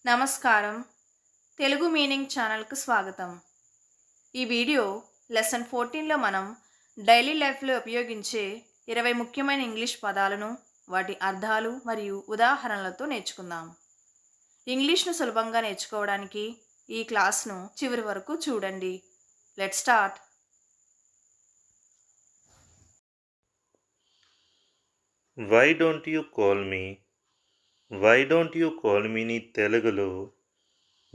నమస్కారం. తెలుగు మీనింగ్ ఛానల్‌కు స్వాగతం. ఈ వీడియో లెసన్ 14లో మనం డైలీ లైఫ్‌లో ఉపయోగించే 20 ముఖ్యమైన ఇంగ్లీష్ పదాలను, వాటి అర్థాలు మరియు ఉదాహరణలతో నేర్చుకుందాం. ఇంగ్లీష్‌ను సులభంగా నేర్చుకోవడానికి ఈ క్లాస్‌ను చివరి వరకు చూడండి. Let's start. Why don't you call me? Why don't you call మీని తెలుగులో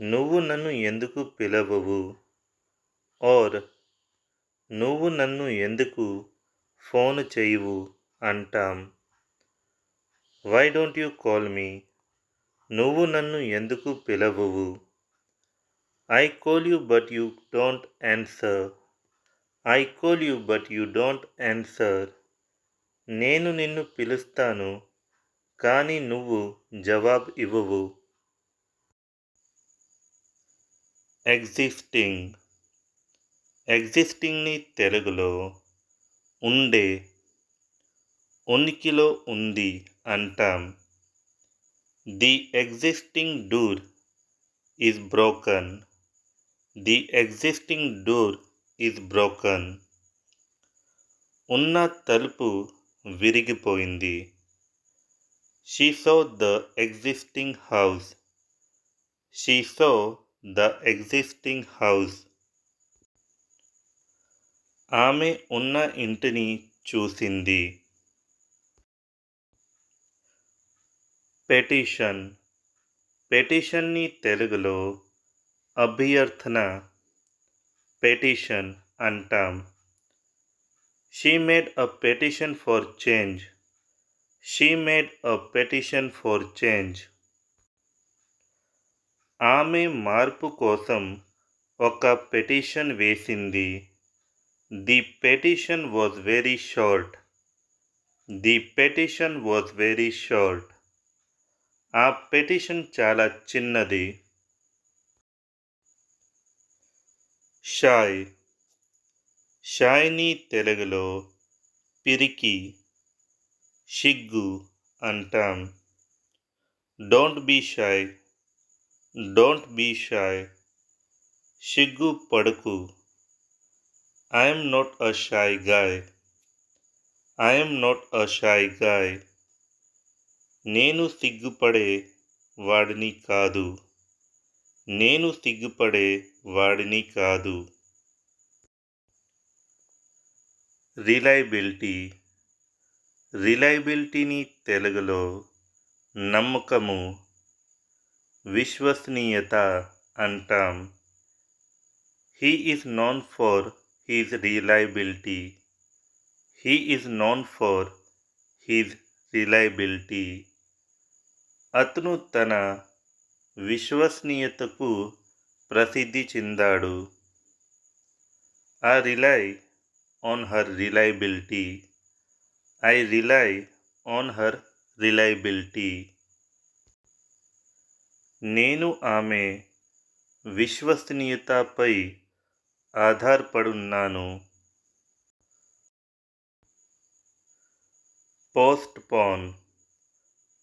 నువ్వు నన్ను ఎందుకు పిలవవు? ఆర్ నువ్వు నన్ను ఎందుకు ఫోన్ చేయవు అంటాం. Why don't you call me? నువ్వు నన్ను ఎందుకు పిలవవు? I call you but you don't answer. I call you but you don't answer. నేను నిన్ను పిలుస్తాను కానీ నువ్వు జవాబు ఇవ్వవు. ఎగ్జిస్టింగ్. ఎగ్జిస్టింగ్ని తెలుగులో ఉండే, ఉనికిలో ఉంది అంటాం. The existing door is broken. The existing door is broken. ఉన్న తలుపు విరిగిపోయింది. She saw the existing house. She saw the existing house. ఆమె ఉన్న ఇంటిని చూసింది. పెటిషన్. పెటిషన్ని తెలుగులో అభ్యర్థన, పెటిషన్ అంటాం. She made a petition for change. She made a petition for change. ఆమె మార్పు కోసం ఒక పెటిషన్ వేసింది. The petition was very short. The petition was very short. ఆ పెటిషన్ చాలా చిన్నది. షాయ్. షాయ్ని తెలుగులో పిరికి, సిగ్గు అంటాం. Don't be shy. Don't be shy. సిగ్గు పడకు. I'm not a shy guy. I'm not a shy guy. నేను సిగ్గుపడే వాడిని కాదు. నేను సిగ్గుపడే వాడిని కాదు. రిలయబిలిటీ. రిలయబిలిటీని తెలుగులో నమ్మకము, విశ్వసనీయత అంటాం. He is known for his reliability. He is known for his reliability. అతను తన విశ్వసనీయతకు ప్రసిద్ధి చెందాడు. I rely on her reliability. I rely on her reliability. నేను ఆమె విశ్వసనీయతపై ఆధారపడున్నాను. పోస్ట్పోన్.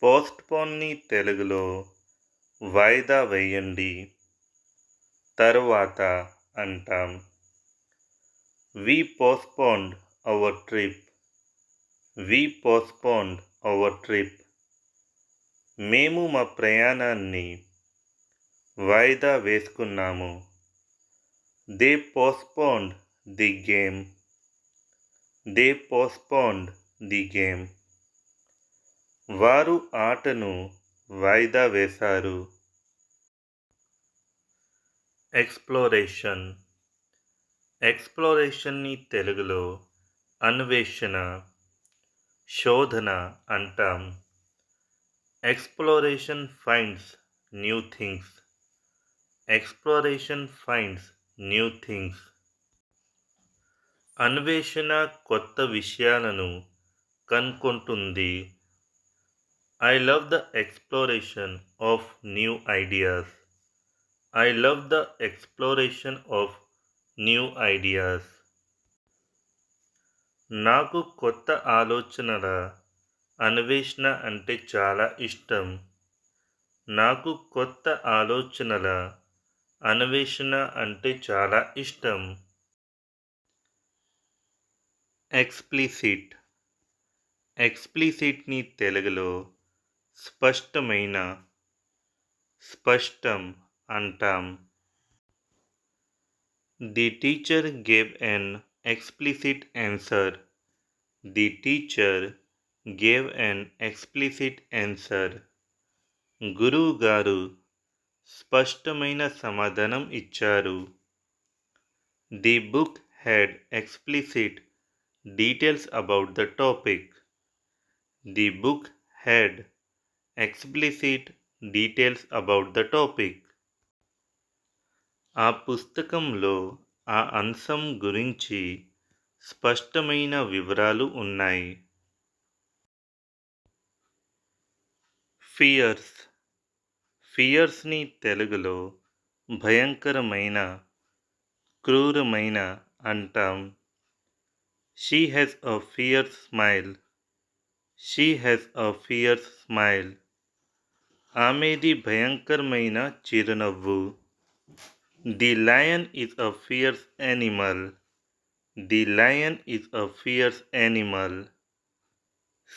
పోస్ట్పోన్ని తెలుగులో వాయిదా వేయండి, తరువాత అంటాం. We postponed our trip. We postponed our trip. మేము మా ప్రయాణాన్ని వాయిదా వేసుకున్నాము. They postponed the game. They postponed the game. వారు ఆటను వాయిదా వేశారు. ఎక్స్ప్లోరేషన్. ఎక్స్ప్లోరేషన్ని తెలుగులో అన్వేషణ, శోధన అంటాం. Exploration finds new things. Exploration finds new things. అన్వేషణ కొత్త విషయాలను కనుక్కుంటుంది. I love the exploration of new ideas. I love the exploration of new ideas. నాకు కొత్త ఆలోచనల అన్వేషణ అంటే చాలా ఇష్టం. నాకు కొత్త ఆలోచనల అన్వేషణ అంటే చాలా ఇష్టం. ఎక్స్‌ప్లిసిట్. ఎక్స్‌ప్లిసిట్‌ని తెలుగులో స్పష్టమైన, స్పష్టం అంటాం. The teacher gave N explicit answer. The teacher gave N explicit answer. గురువు గారు స్పష్టమైన సమాధానం ఇచ్చారు. The book had explicit details about the topic. The book had explicit details about the topic. ఆ పుస్తకంలో ఆ అంశం గురించి స్పష్టమైన వివరాలు ఉన్నాయి. ఫియర్స్. ఫియర్స్‌ని తెలుగులో భయంకరమైన, క్రూరమైన అంటాం. She has a fierce smile. She has a fierce smile. ఆమెది భయంకరమైన చిరునవ్వు. The lion is a fierce animal. The lion is a fierce animal.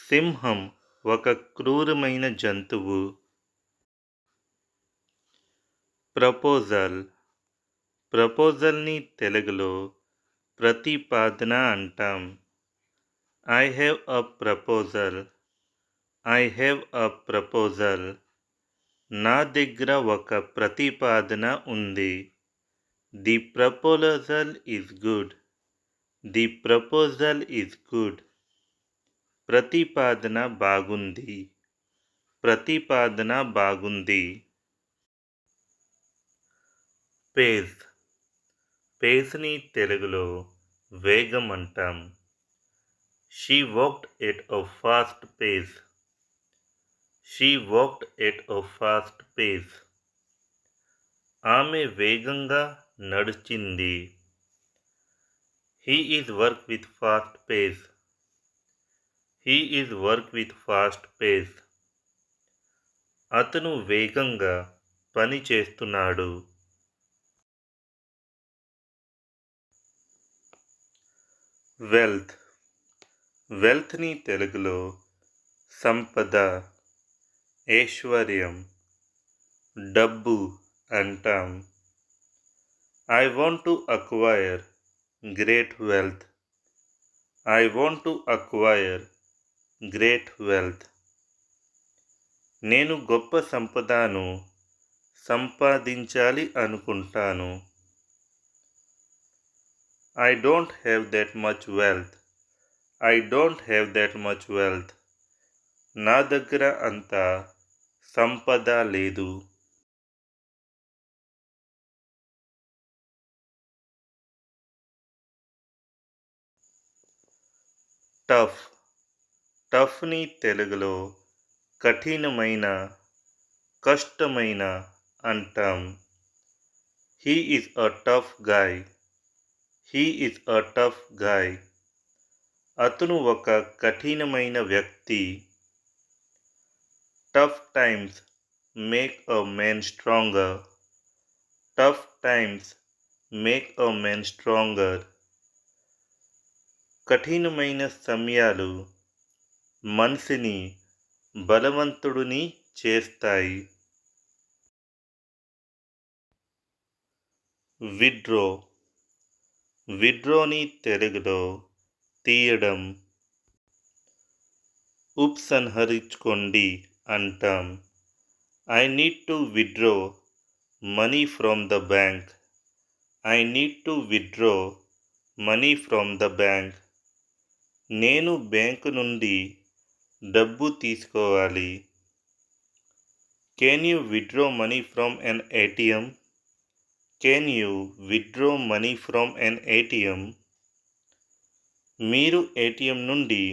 సింహం ఒక క్రూరమైన జంతువు. ప్రపోజల్. ప్రపోజల్ని తెలుగులో ప్రతిపాదన అంటాం. I have a proposal. I have a proposal. నా దగ్గర ఒక ప్రతిపాదన ఉంది. The proposal is good. The proposal is good. ప్రతిపాదన బాగుంది. ప్రతిపాదన బాగుంది. పేస్. పేస్‌ని తెలుగులో వేగం అంటాం. She walked at a fast pace. She walked at a fast pace. ఆమె వేగంగా నడిచింది. He is work with fast pace. He is work with fast pace. అతను వేగంగా పని చేస్తున్నాడు. వెల్త్. వెల్త్‌ని తెలుగులో సంపద, ఐశ్వర్యం, డబ్బు అంటాం. I want to acquire great wealth. I want to acquire great wealth. నేను గొప్ప సంపదను సంపాదించాలి అనుకుంటాను. I don't have that much wealth. I don't have that much wealth. నా దగ్గర అంత సంపద లేదు. టఫ్. టఫ్‌ని తెలుగులో కఠినమైన, కష్టమైన అంటాం. He is a tough guy. He is a tough guy. అతను ఒక కఠినమైన వ్యక్తి. Tough times make a man stronger. Tough times make a man stronger. కఠినమైన సమయాలు మనిషిని బలవంతుడిని చేస్తాయి. విత్డ్రా. విత్డ్రాని తెలుగులో తీయడం, ఉపసంహరించుకోండి అంటాం. I need to withdraw money from the bank. I need to withdraw money from the bank. నేను బ్యాంకు నుండి డబ్బు తీసుకోవాలి. Can you withdraw money from an ATM? Can you withdraw money from an ATM? మీరు ఏటీఎం నుండి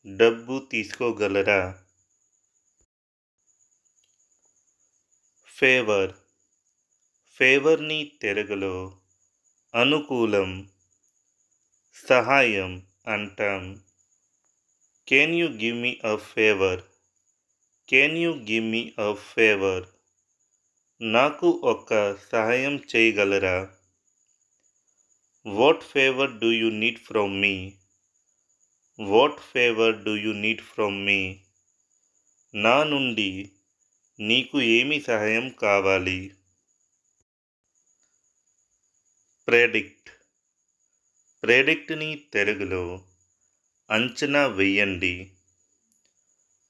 డబ్బు తీసుకోగలరా? Favour. ఫేవర్‌ని తెలుగులో అనుకూలం, సహాయం అంటాం. Can you give me a favour? Can you give me a favour? నాకు ఒక సహాయం చేయగలరా? What favour do you need from me? What favour do you need from మీ? నా నుండి నీకు ఏమి సహాయం కావాలి? ప్రెడిక్ట్. ప్రెడిక్ట్ని తెలుగులో అంచనా వేయండి,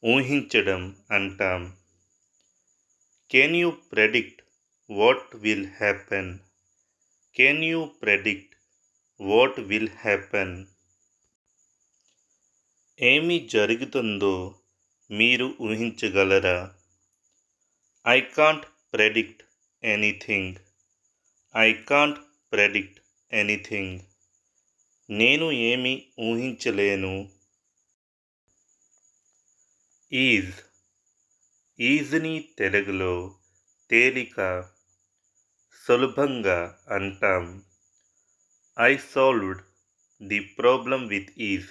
ఊహించడం అంటాం. Can you predict what will happen? Can you predict what will happen? ఏమి జరుగుతుందో మీరు ఊహించగలరా? I can't predict anything. I can't predict anything. నేను ఏమీ ఊహించలేను. ఈజ్. ఈజ్ని తెలుగులో తేలిక, సులభంగా అంటాం. I solved the problem with ease.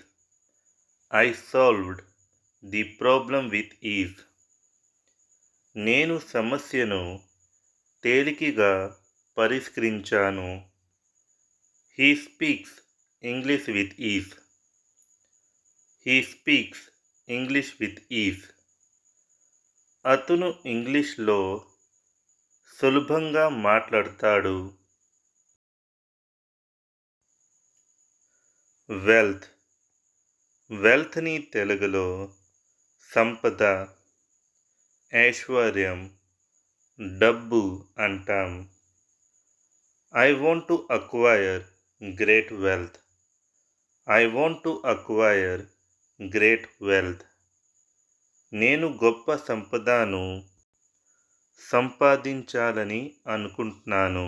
I solved the problem with ease. నేను సమస్యను తేలికగా పరిష్కరించాను. He speaks English with ease. He speaks English with ease. అతను ఇంగ్లీష్లో సులభంగా మాట్లాడతాడు. వెల్త్. వెల్త్ని తెలుగులో సంపద, ఐశ్వర్యం, డబ్బు అంటాం. I want to acquire great wealth. I want to acquire great wealth. నేను గొప్ప సంపదను సంపాదించాలని అనుకుంటున్నాను.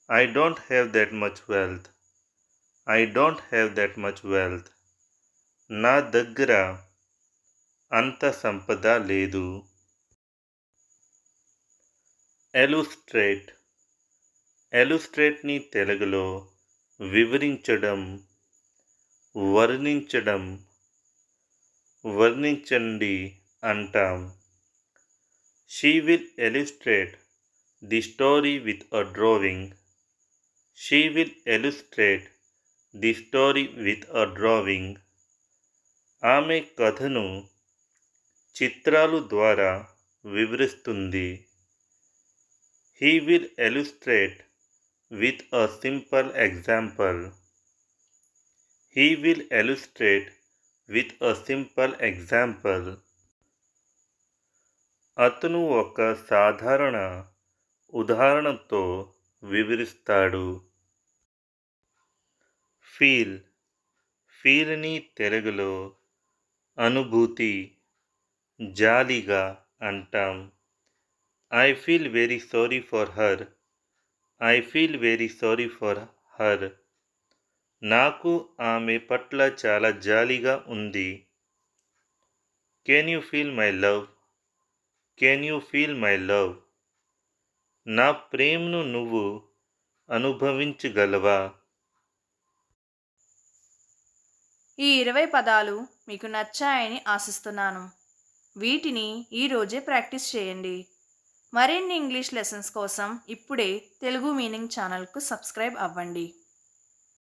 I don't have that much wealth. I don't have that much wealth. నా దగ్గర అంత సంపద లేదు. ఎలుస్ట్రేట్. ఎలుస్ట్రేట్ని తెలుగులో వివరించడం, వర్ణించడం, వర్ణించండి అంటాం. She will illustrate the story with a drawing. She will illustrate the story with a drawing. ఆమె కథను చిత్రాలు ద్వారా వివరిస్తుంది. He will illustrate with a simple example. He will illustrate with a simple example. అతను ఒక సాధారణ ఉదాహరణతో వివరిస్తాడు. ఫీల్. ఫీల్ని తెలుగులో అనుభూతి, జాలిగా అంటాం. I feel very sorry for her. I feel very sorry for her. నాకు ఆమె పట్ల చాలా జాలిగా ఉంది. Can you feel my love? Can you feel my love? నా ప్రేమను నువ్వు అనుభవించగలవా? ఈ 20 పదాలు మీకు నచ్చాయని ఆశిస్తున్నాను. వీటిని ఈరోజే ప్రాక్టీస్ చేయండి. మరిన్ని ఇంగ్లీష్ లెసన్స్ కోసం ఇప్పుడే తెలుగు మీనింగ్ ఛానల్కు సబ్స్క్రైబ్ అవ్వండి.